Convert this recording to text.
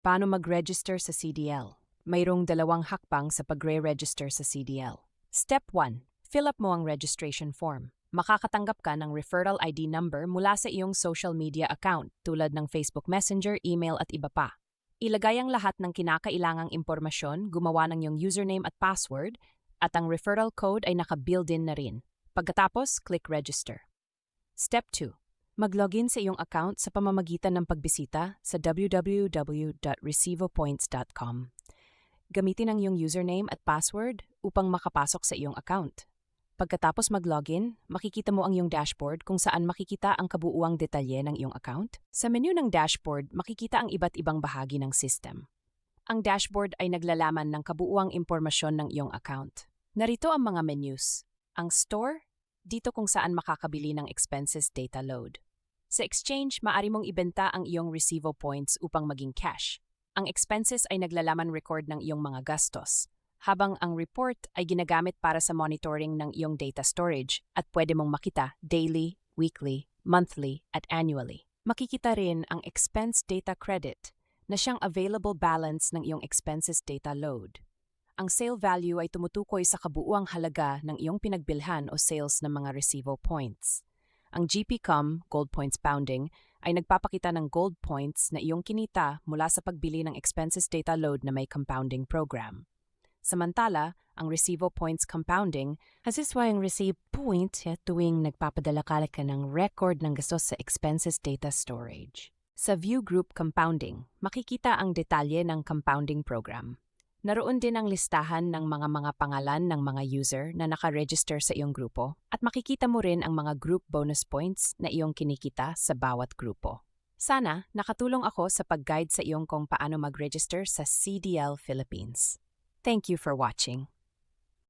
Paano mag-register sa CDL? Mayroong dalawang hakbang sa pagre-register sa CDL. Step 1. Fill up mo ang registration form. Makakatanggap ka ng referral ID number mula sa iyong social media account tulad ng Facebook Messenger, email at iba pa. Ilagay ang lahat ng kinakailangang impormasyon, gumawa ng iyong username at password, at ang referral code ay naka-build-in na rin. Pagkatapos, click register. Step 2. Mag-login sa iyong account sa pamamagitan ng pagbisita sa www.receivopoints.com. Gamitin ang iyong username at password upang makapasok sa iyong account. Pagkatapos mag-login, makikita mo ang iyong dashboard kung saan makikita ang kabuuang detalye ng iyong account. Sa menu ng dashboard, makikita ang iba't ibang bahagi ng system. Ang dashboard ay naglalaman ng kabuuang impormasyon ng iyong account. Narito ang mga menus. Ang store, dito kung saan makakabili ng expenses data load. Sa exchange, maaari mong ibenta ang iyong Recivo points upang maging cash. Ang expenses ay naglalaman record ng iyong mga gastos, habang ang report ay ginagamit para sa monitoring ng iyong data storage at pwede mong makita daily, weekly, monthly, at annually. Makikita rin ang expense data credit na siyang available balance ng iyong expenses data load. Ang sale value ay tumutukoy sa kabuuang halaga ng iyong pinagbilhan o sales ng mga Recivo points. Ang GPCOM, Gold Points Pounding, ay nagpapakita ng gold points na iyong kinita mula sa pagbili ng expenses data load na may compounding program. Samantala, ang Recivo Points Compounding, hasiswayang receive point tuwing nagpapadala ka ng record ng gastos sa expenses data storage. Sa View Group Compounding, makikita ang detalye ng compounding program. Naroon din ang listahan ng mga pangalan ng mga user na naka-register sa iyong grupo at makikita mo rin ang mga group bonus points na iyong kinikita sa bawat grupo. Sana nakatulong ako sa pag-guide sa iyong kung paano mag-register sa CDL Philippines. Thank you for watching.